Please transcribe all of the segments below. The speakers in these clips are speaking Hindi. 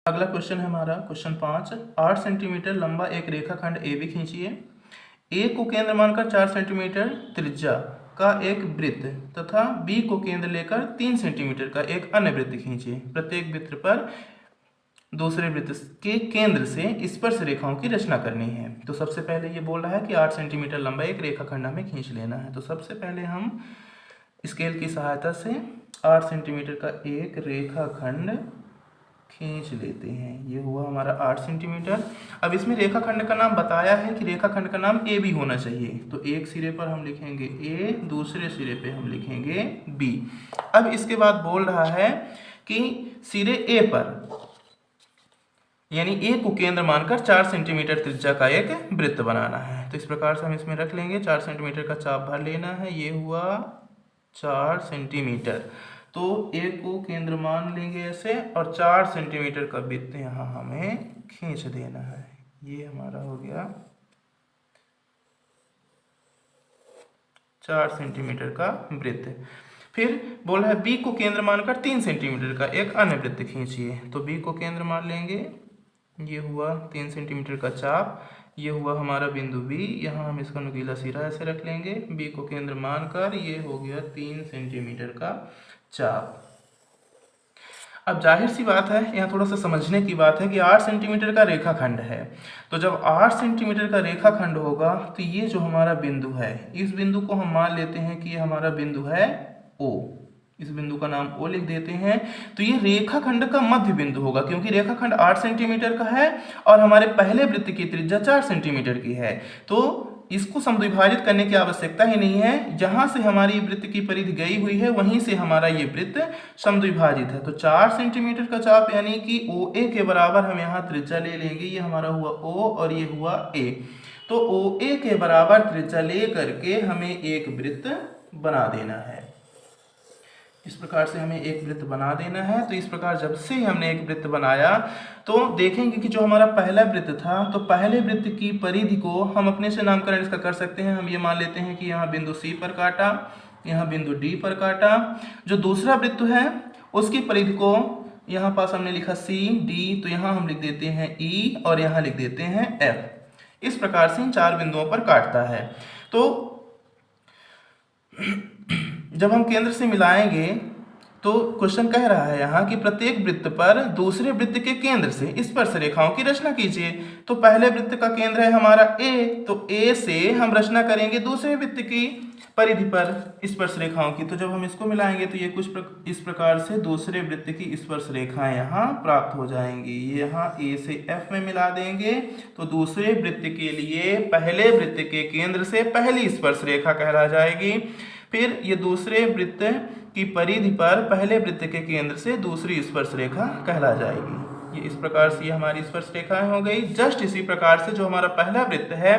अगला क्वेश्चन है हमारा क्वेश्चन 5। 8 सेंटीमीटर लंबा एक रेखाखंड ए बी खींचिए। ए को केंद्र मानकर 4 सेंटीमीटर त्रिज्या का एक वृत्त तथा बी को केंद्र लेकर 3 सेंटीमीटर का एक अन्य वृत्त खींचिए। प्रत्येक वृत्त पर दूसरे वृत्त के केंद्र से स्पर्श रेखाओं की रचना करनी है। तो सबसे पहले ये बोल रहा है कि 8 सेंटीमीटर लंबा एक रेखाखंड हमें खींच लेना है। तो सबसे पहले हम स्केल की सहायता से 8 सेंटीमीटर का एक रेखाखंड खींच लेते हैं। ये हुआ हमारा 8 सेंटीमीटर। अब इसमें रेखाखंड का नाम बताया है कि रेखाखंड का नाम ए बी होना चाहिए। तो एक सिरे पर हम लिखेंगे ए, दूसरे सिरे पे हम लिखेंगे बी। अब इसके बाद बोल रहा है कि सिरे ए पर यानी ए को केंद्र मानकर 4 सेंटीमीटर त्रिज्या का एक वृत्त बनाना है। तो इस प्रकार से हम इसमें रख लेंगे। 4 सेंटीमीटर का चाप भर लेना है। ये हुआ 4 सेंटीमीटर। तो ए को केंद्र मान लेंगे ऐसे और 4 सेंटीमीटर का वृत्त यहाँ हमें खींच देना है। ये हमारा हो गया 4 सेंटीमीटर का वृत्त। फिर बोला है बी को केंद्र मानकर 3 सेंटीमीटर का एक अन्य वृत्त खींचिए। तो बी को केंद्र मान लेंगे। ये हुआ 3 सेंटीमीटर का चाप। ये हुआ हमारा बिंदु बी। यहाँ हम इसका नुकीला सिरा ऐसे रख लेंगे। बी को केंद्र मानकर ये हो गया 3 सेंटीमीटर का चाप। अब जाहिर सी बात है, यहाँ थोड़ा सा समझने की बात है कि 8 सेंटीमीटर का रेखाखंड है। तो जब 8 सेंटीमीटर का रेखाखंड होगा तो ये जो हमारा बिंदु है, इस बिंदु को हम मान लेते हैं कि ये हमारा बिंदु है O। इस बिंदु का नाम O लिख देते हैं। तो ये रेखाखंड का मध्य बिंदु होगा, क्योंकि रेखाखंड 8 सेंटीमीटर का है और हमारे पहले वृत्त की त्रिज्या 4 सेंटीमीटर की है। तो इसको समद्विभाजित करने की आवश्यकता ही नहीं है। जहां से हमारी वृत्त की परिधि गई हुई है वहीं से हमारा ये वृत्त समद्विभाजित है। तो 4 सेंटीमीटर का चाप यानी कि OA के बराबर हम यहाँ त्रिज्या ले लेंगे। ये हमारा हुआ O और ये हुआ A। तो OA के बराबर त्रिज्या ले करके हमें एक वृत्त बना देना है। इस प्रकार से हमें एक वृत्त बना देना है। तो इस प्रकार जब से हमने एक वृत्त बनाया तो देखेंगे कि जो हमारा पहला वृत्त था, तो पहले वृत्त की परिधि को हम अपने से नामकरण इसका कर सकते हैं। हम ये मान लेते हैं कि यहाँ बिंदु C पर काटा, यहाँ बिंदु D पर काटा। जो दूसरा वृत्त है उसकी परिधि को यहाँ पास हमने लिखा C D, तो यहाँ हम लिख देते हैं E और यहाँ लिख देते हैं F। इस प्रकार से इन 4 बिंदुओं पर काटता है। तो जब हम केंद्र से मिलाएंगे तो क्वेश्चन कह रहा है यहाँ कि प्रत्येक वृत्त पर दूसरे वृत्त के केंद्र से स्पर्श रेखाओं की रचना कीजिए। तो पहले वृत्त का केंद्र है हमारा A, तो A से हम रचना करेंगे दूसरे वृत्त की परिधि पर स्पर्श रेखाओं की। तो जब हम इसको मिलाएंगे तो ये कुछ इस प्रकार से दूसरे वृत्त की स्पर्श रेखाएं यहाँ प्राप्त हो जाएंगी। ये यहाँ A से F में मिला देंगे। तो दूसरे वृत्त के लिए पहले वृत्त के केंद्र से पहली स्पर्श रेखा कहला जाएगी। फिर ये दूसरे वृत्त की परिधि पर पहले वृत्त के केंद्र से दूसरी स्पर्श रेखा कहला जाएगी। ये इस प्रकार से हमारी स्पर्श रेखाएं हो गई। जस्ट इसी प्रकार से जो हमारा पहला वृत्त है,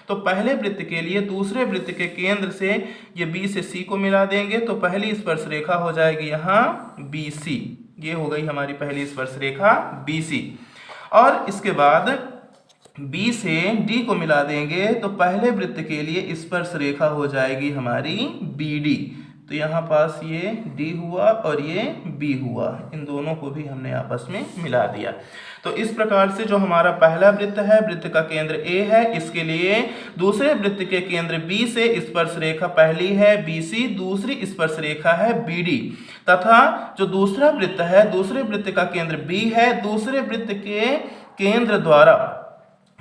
तो पहले वृत्त के लिए दूसरे वृत्त के केंद्र से ये B से C को मिला देंगे। तो पहली स्पर्श रेखा हो जाएगी यहाँ BC। ये हो गई हमारी पहली स्पर्श रेखा BC। और इसके बाद B से D को मिला देंगे तो पहले वृत्त के लिए स्पर्श रेखा हो जाएगी हमारी BD। तो यहाँ पास ये D हुआ और ये B हुआ। इन दोनों को भी हमने आपस में मिला दिया। तो इस प्रकार से जो हमारा पहला वृत्त है, वृत्त का केंद्र A है, इसके लिए दूसरे वृत्त के केंद्र B से स्पर्श रेखा पहली है BC, दूसरी स्पर्श रेखा है BD। तथा जो दूसरा वृत्त है, दूसरे वृत्त का केंद्र B है, दूसरे वृत्त के केंद्र द्वारा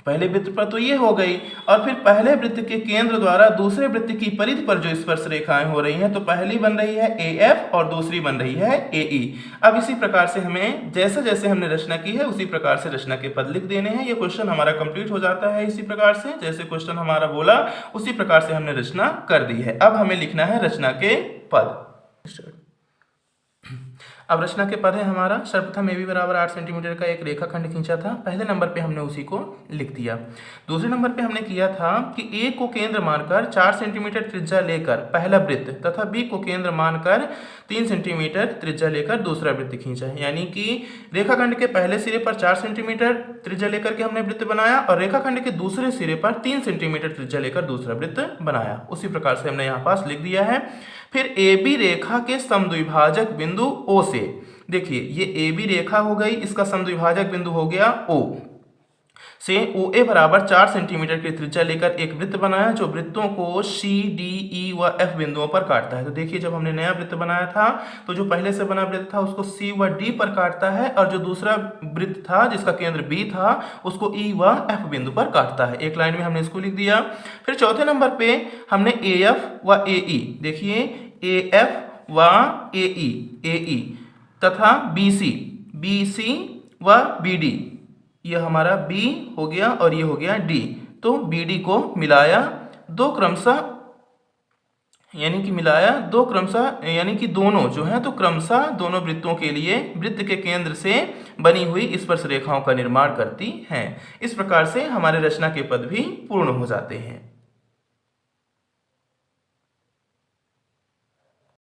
पहले वृत्त पर तो ये हो गई, और फिर पहले वृत्त के केंद्र द्वारा दूसरे वृत्त की परिधि पर जो स्पर्श रेखाएं हो रही हैं, तो पहली बन रही है AF और दूसरी बन रही है AE। अब इसी प्रकार से हमें जैसे जैसे हमने रचना की है उसी प्रकार से रचना के पद लिख देने हैं। ये क्वेश्चन हमारा कंप्लीट हो जाता है। इसी प्रकार से जैसे क्वेश्चन हमारा बोला उसी प्रकार से हमने रचना कर दी है। अब हमें लिखना है रचना के पद। अब रचना के पद है हमारा। सर्वप्रथम AB बराबर 8 सेंटीमीटर का एक रेखाखंड खींचा था। पहले नंबर पे हमने उसी को लिख दिया। दूसरे नंबर पे हमने किया था कि A को केंद्र मानकर 4 सेंटीमीटर त्रिज्या लेकर पहला वृत्त तथा B को केंद्र मानकर 3 सेंटीमीटर त्रिज्या लेकर दूसरा वृत्त खींचा। यानी कि रेखाखंड के पहले सिरे पर 4 सेंटीमीटर त्रिज्या लेकर के हमने वृत्त बनाया और रेखाखंड के दूसरे सिरे पर 3 सेंटीमीटर त्रिज्या लेकर दूसरा वृत्त बनाया। उसी प्रकार से हमने यहाँ पास लिख दिया है। फिर AB रेखा के समद्विभाजक बिंदु O से देखिए ये ए बी रेखा हो गई, इसका समद्विभाजक बिंदु हो गया O से ओ ए बराबर 4 सेंटीमीटर की त्रिज्या लेकर एक वृत्त बनाया जो वृत्तों को सी डी ई व एफ बिंदुओं पर काटता है। तो देखिए जब हमने नया वृत्त बनाया था तो जो पहले से बना वृत्त था उसको सी व डी पर काटता है, और जो दूसरा वृत्त था जिसका केंद्र बी था उसको ई व एफ बिंदु पर काटता है। एक लाइन में हमने इसको लिख दिया। फिर चौथे नंबर पे हमने ए एफ व ए ई, देखिए ए एफ व ए ई तथा बी सी व बी डी, ये हमारा B हो गया और ये हो गया D। तो BD को मिलाया दो क्रमशः, यानी कि दोनों जो है तो क्रमशः दोनों वृत्तों के लिए वृत्त के केंद्र से बनी हुई स्पर्श रेखाओं का निर्माण करती हैं। इस प्रकार से हमारे रचना के पद भी पूर्ण हो जाते हैं।